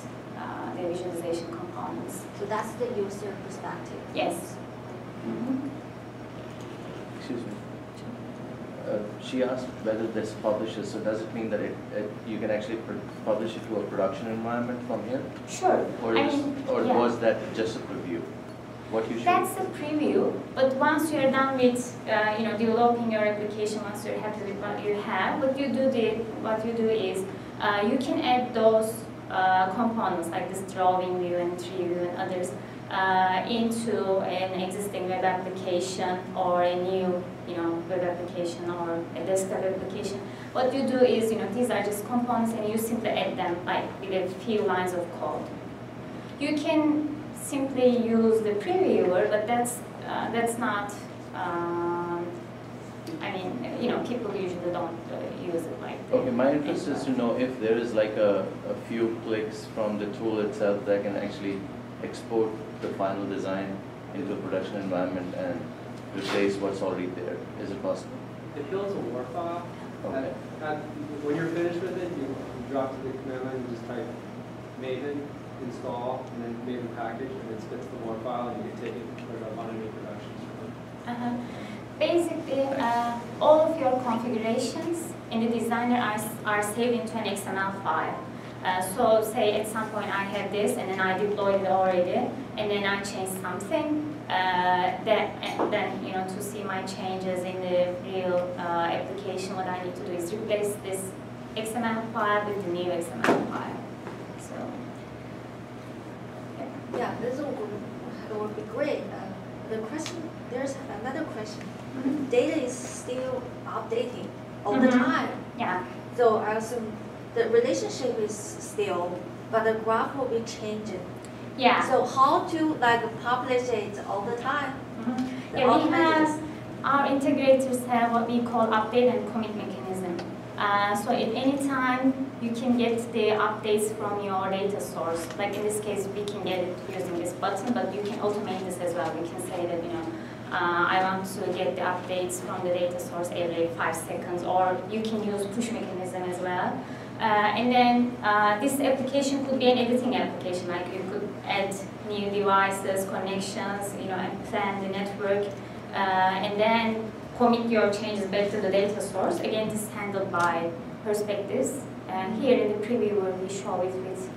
the visualization components. So that's the user perspective? Yes. Mm-hmm. Excuse me. She asked whether this publishes, so does it mean that you can actually publish it to a production environment from here? Sure. Or was that just a preview? What you should? That's a preview, but once you're done with developing your application, once you're happy with what you have, what you do is you can add those components like this drawing view and tree view and others into an existing web application or a new web application or a desktop application. What you do is these are just components and you simply add them like with a few lines of code. You can simply use the previewer, but that's not. People usually don't use it like that. Okay, my interest is to know if there is like a few clicks from the tool itself that can actually export the final design into a production environment and replace what's already there. Is it possible? It builds a war file. Okay. When you're finished with it, you drop to the command line and just type Maven install and then Maven package, and it spits the war file, and you can take it and put it up on a new production server. Basically, all of your configurations in the designer are saved into an XML file. So say at some point I have this and then I deployed it already and then I change something, then you know, to see my changes in the real application, what I need to do is replace this XML file with the new XML file. So Yeah, this would be great. The question, there's another question. Data is still updating all the time. Yeah. So I assume the relationship is still, but the graph will be changing. Yeah. So how to like publish it all the time? The Yeah, we automated- have, our integrators have what we call update and commit mechanism. So at any time, you can get the updates from your data source. Like in this case, we can get it using this button, but you can automate this as well. We can say that, you know, I want to get the updates from the data source every 5 seconds, or you can use push mechanism as well. And then this application could be an editing application, like you could add new devices, connections, you know, and plan the network, and then commit your changes back to the data source. Again, this is handled by Perspectives. And here in the preview, we show it with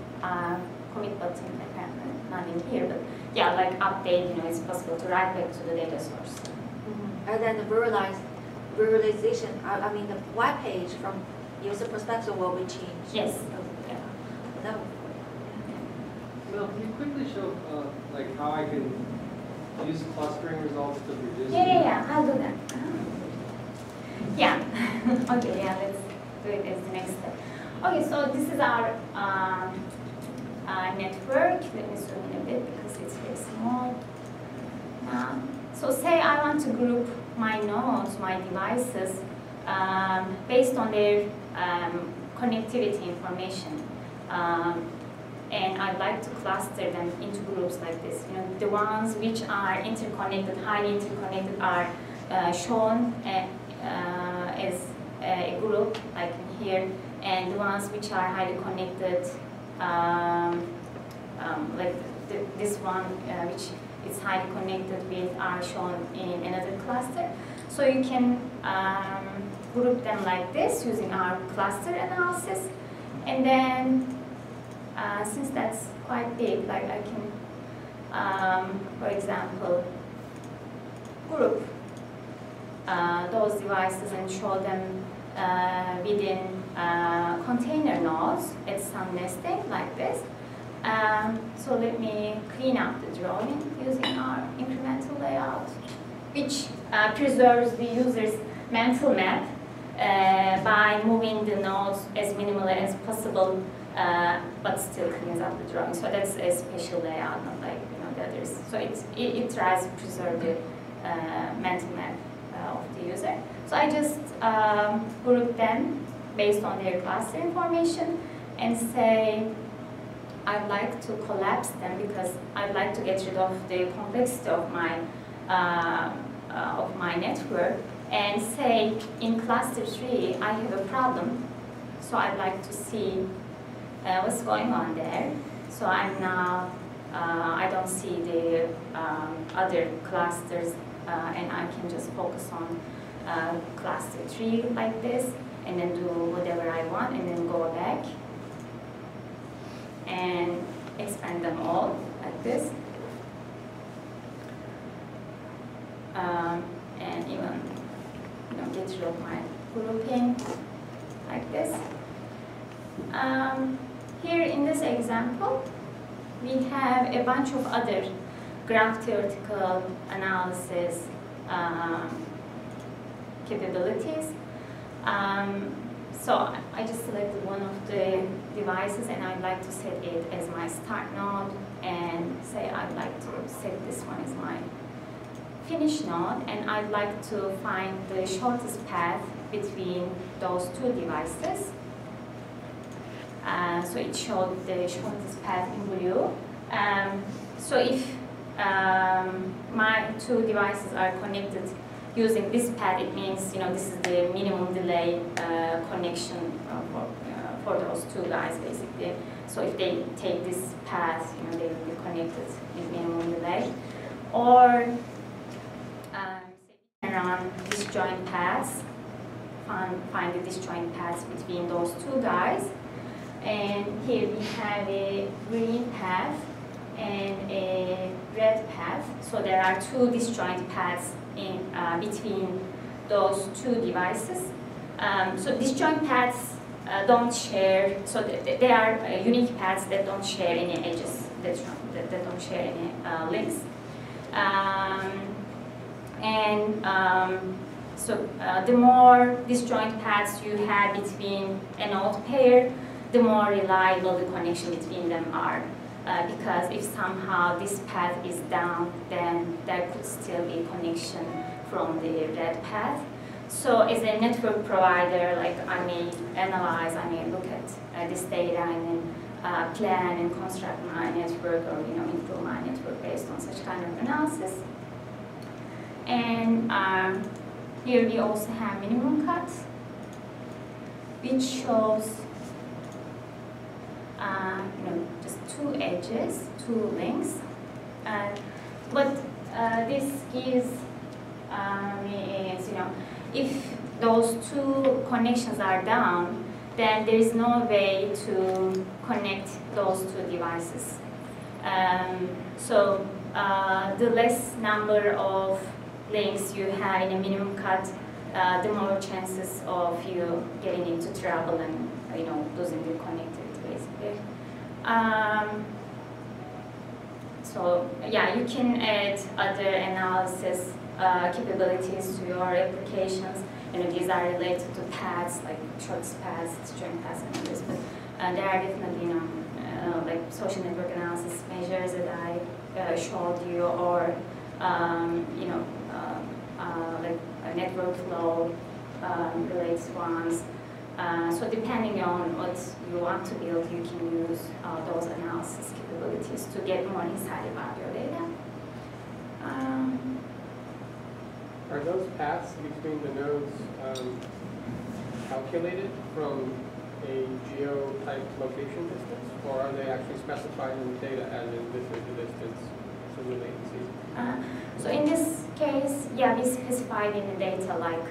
commit button, apparently not in here, but yeah, like update, you know, it's possible to write back to the data source. And then the visualization, I mean the web page from user perspective will be changed. Yes. Yeah. That would- Well, can you quickly show like how I can use clustering results to reduce? Yeah, I'll do that. Yeah. Okay, yeah, let's do it as the next step. Okay, so this is our network. Let me zoom in a bit because it's very small. So say I want to group my nodes, my devices, based on their connectivity information. And I'd like to cluster them into groups like this. You know, the ones which are interconnected, highly interconnected, are shown as a group, like in here, and the ones which are highly connected, like this one, which is highly connected with, are shown in another cluster. So you can group them like this using our cluster analysis, and then since that's quite big, like I can, for example, group those devices and show them within container nodes at some nesting like this. So let me clean up the drawing using our incremental layout, which preserves the user's mental map by moving the nodes as minimally as possible, but still cleans up the drawing. So that's a special layout, not like, you know, the others. So it tries to preserve the mental map of the user. So I just group them based on their cluster information and say I'd like to collapse them because I'd like to get rid of the complexity of my network, and say in cluster 3 I have a problem, so I'd like to see what's going on there. So I'm now, I don't see the other clusters, and I can just focus on cluster 3 like this, and then do whatever I want, and then go back and expand them all like this. And even, you know, get rid of my grouping like this. Here in this example, we have a bunch of other graph theoretical analysis capabilities. So I just selected one of the devices and I'd like to set it as my start node, and say I'd like to set this one as my finish node, and I'd like to find the shortest path between those two devices. So it showed the shortest path in blue. So if my two devices are connected using this path, it means, you know, this is the minimum delay connection for those two guys, basically. So if they take this path, you know, they will be connected in minimum delay. Or around disjoint paths find the disjoint paths between those two guys. And here we have a green path and a red path. So there are two disjoint paths in between those two devices. So disjoint paths don't share, so they are unique paths that don't share any edges, that don't share any links. So the more disjoint paths you have between a node pair, the more reliable the connection between them are. Because if somehow this path is down, then there could still be a connection from the red path. So as a network provider, like I may analyze, I may look at this data and then plan and construct my network, or improve my network based on such kind of analysis. And here we also have minimum cut, which shows just two edges, two links. What this gives me is, if those two connections are down, then there is no way to connect those two devices. So the less number of links you have in a minimum cut, the more chances of you getting into trouble and losing the connectivity, basically. So yeah, you can add other analysis capabilities to your applications. These are related to paths like short paths, disjoint paths, and others. But there are definitely like social network analysis measures that I showed you, or like a network flow related ones. So depending on what you want to build, you can use those analysis capabilities to get more insight about your data. Are those paths between the nodes calculated from a geo-type location distance, or are they actually specified in the data as in this is the distance, so the latency? So in this case, yeah, we specified in the data like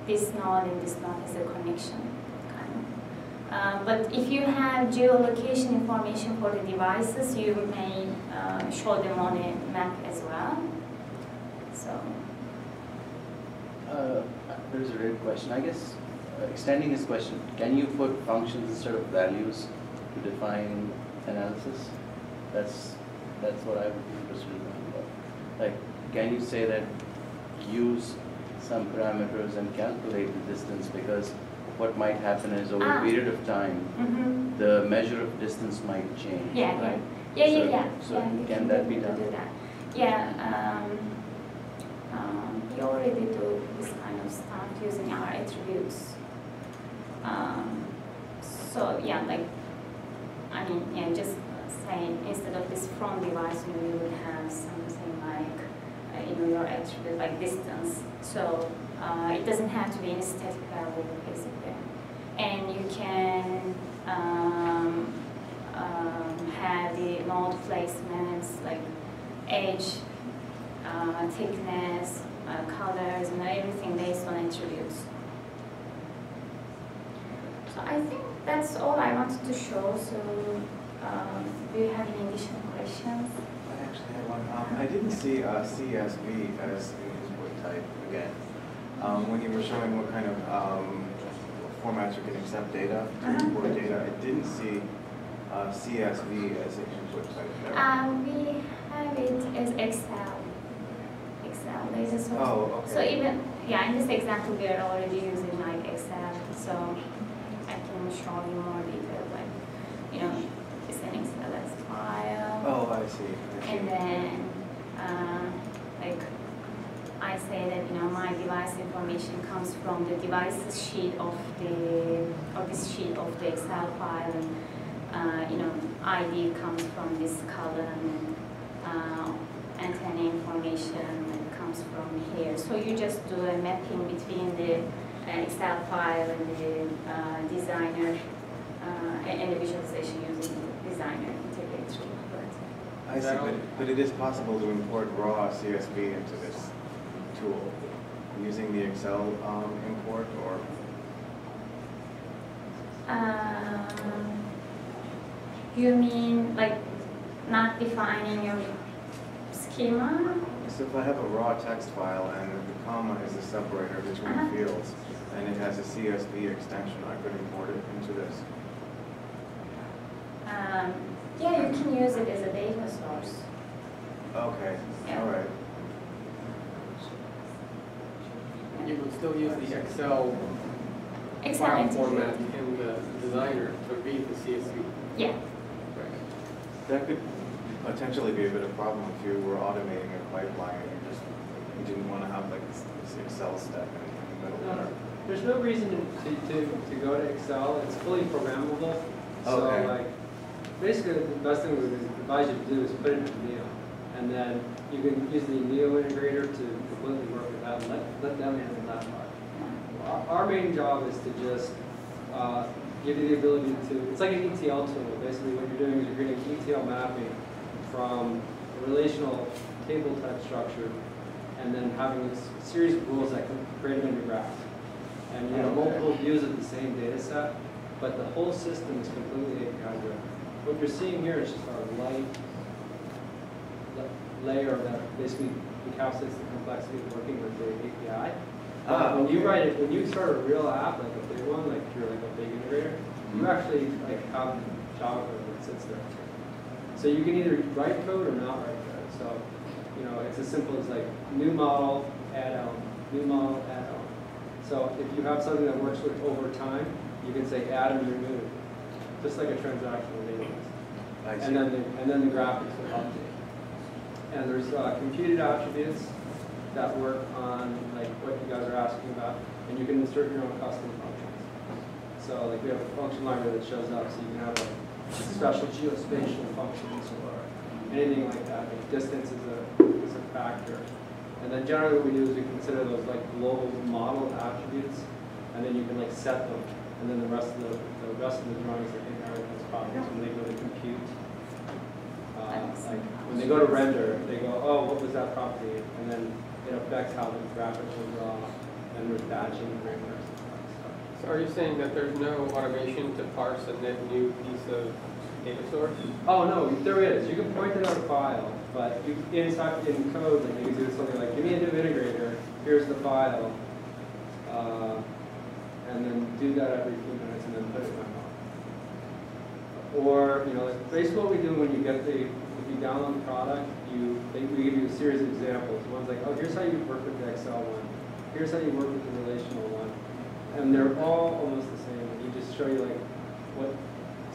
this node and this node is a connection, kind of. But if you have geolocation information for the devices, you may show them on a map as well. So. There is a related question. I guess extending this question, can you put functions instead of values to define analysis? That's what I would be interested in. Like, can you say that use some parameters and calculate the distance, because what might happen is over a period of time, the measure of distance might change, right? So can that be done? Do that. Yeah, we already do this kind of stuff using our attributes. So yeah, like, I mean, yeah, just saying instead of this from device, you would have something like, your attribute like distance. So it doesn't have to be in a static value, basically. And you can have the node placements like edge, thickness, colors, and everything based on attributes. So I think that's all I wanted to show. So do you have any additional questions? I actually had one. I didn't see CSV as an input type again. When you were showing what kind of formats you can accept data to import data, I didn't see CSV as an input type there. We have it as Excel data source. Oh, okay. So even, in this example, we are already using like Excel. So I can show you more detail, like, it's an XLS file. Oh, I see. And then, like, I say that, my device information comes from the devices sheet of this sheet of the Excel file, and, ID comes from this column, and antenna information that comes from here. So you just do a mapping between the Excel file and the designer, and the visualization using the designer integrated. I see, but it is possible to import raw CSV into this tool. using the Excel import, or? You mean like not defining your schema? So if I have a raw text file and the comma is the separator between fields, and it has a CSV extension, I could import it into this. Yeah, you can use it as a data source. Okay, Yeah. all right. You would still use the Excel Excel file entity. format in the designer to read the CSV. Yeah. Right. That could potentially be a bit of a problem if you were automating a pipeline and you didn't want to have like this Excel step in the middle there. There's no reason to go to Excel. It's fully programmable. So Okay. like, basically the best thing we would advise you to do is put it into Neo. And then you can use the Neo integrator to completely work with that and let them handle that part. Our main job is to just give you the ability to, it's like an ETL tool. Basically what you're doing is you're getting ETL mapping from a relational table type structure and then having this series of rules that can create them in your graph. And you have multiple views of the same data set, but the whole system is completely API driven. What you're seeing here is just a light layer that basically encapsulates the complexity of working with the API. When you write it, when you start a real app, like a big one, like if you're like a big integrator, you actually like have Java code that sits there. So you can either write code or not write code. So, you know, it's as simple as like new model, add on, new model, add on. So if you have something that works with over time, you can say add and remove, just like a transactional database. And then the graphics will update. And there's computed attributes that work on like what you guys are asking about, and you can insert your own custom functions. So like we have a function library that shows up, so you can have like special geospatial functions or anything like that. Like distance is a factor. And then generally what we do is we consider those like global model attributes, and then you can like set them, and then the rest of the drawings are inherit those properties when they go to compute. Like when they go to render, they go, oh, what was that property? And then it affects how the graphics will draw, and there's batching frameworks and stuff. So are you saying that there's no automation to parse a net new piece of data source? Oh no, there is. You can point it out a file, but you inside in code, like you can do something like, give me a new integrator, here's the file, and then do that every few minutes and then put it in my model. Or, you know, like basically what we do when you get if you download the product, we give you a series of examples. One's like, oh, here's how you work with the Excel one. Here's how you work with the relational one. And they're all almost the same. We just show you like what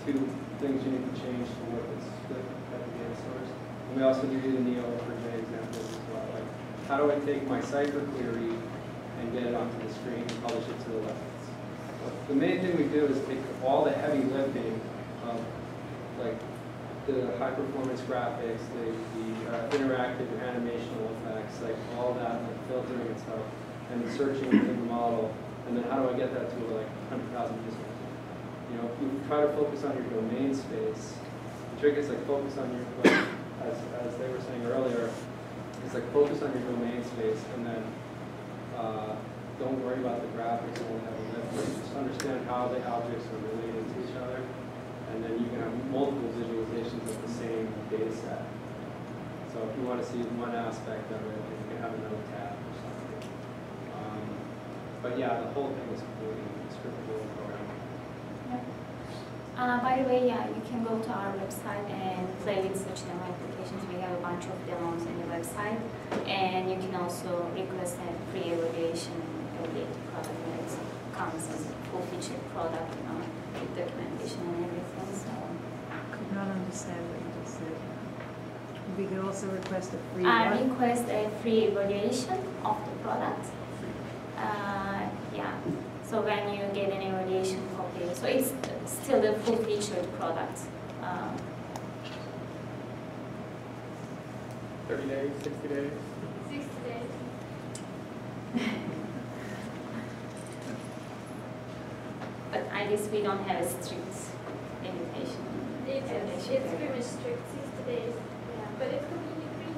two things you need to change to work with split at the data source. And we also give you the Neo4j examples as well. Like, how do I take my Cipher query and get it onto the screen and publish it to the left? The main thing we do is take all the heavy lifting of like the high performance graphics, the interactive animational effects, like all that, like filtering and stuff, and the searching in the model, and then how do I get that to like 100,000 users? You know, if you try to focus on your domain space, the trick is like focus on your, like, as they were saying earlier, it's like focus on your domain space, and then don't worry about the graphics and all that. Just understand how the objects are related to each other, and then you can have multiple visualizations of the same data set. So if you want to see one aspect of it, you can have another tab or something. But yeah, the whole thing is completely scriptable and programmable. Yeah. By the way, yeah, you can go to our website and play with such demo applications. We have a bunch of demos on the website, and you can also request a free evaluation and evaluate the product when it comes as a full-featured product, you know, with documentation and everything. So. Could not understand what you just said. We could also request a free request a free evaluation of the product. Yeah. So when you get an evaluation copy, so it's still a full-featured product. 30 days, 60 days? 60 days. But I guess we don't have a strict limitation. It's pretty much strict, 60 days. Yeah, but it's completely free.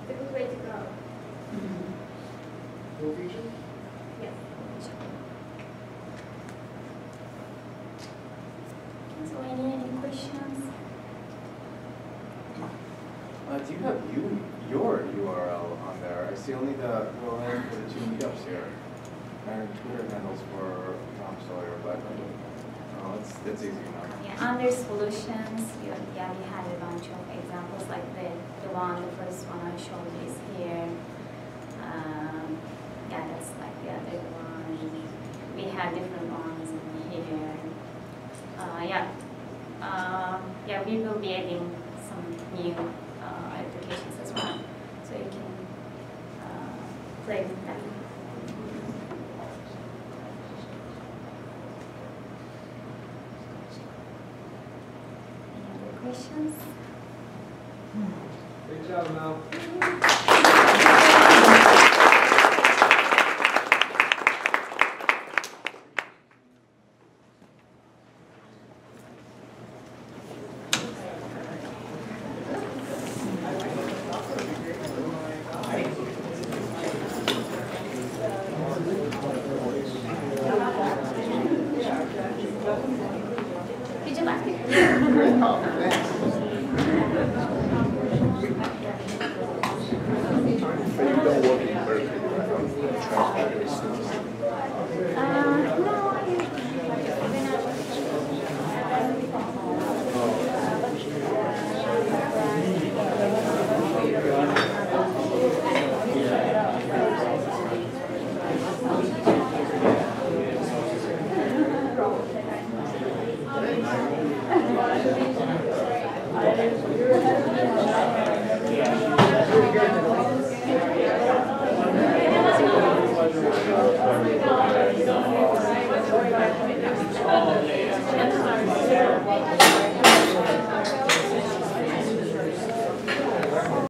It's a good way to go. No feature? Yes. So any questions? Do you have your URL on there? I see only the URL for the 2 meetups here, and Twitter handles for Tom Sawyer, but that's easy enough. Yeah, under solutions, we had a bunch of examples like the first one I showed is here. Yeah, that's like the other one. We had different ones in here. Yeah, we will be adding some new applications as well, so you can play with them. Any other questions? Great job, Mel. Did you like it? Great compliment.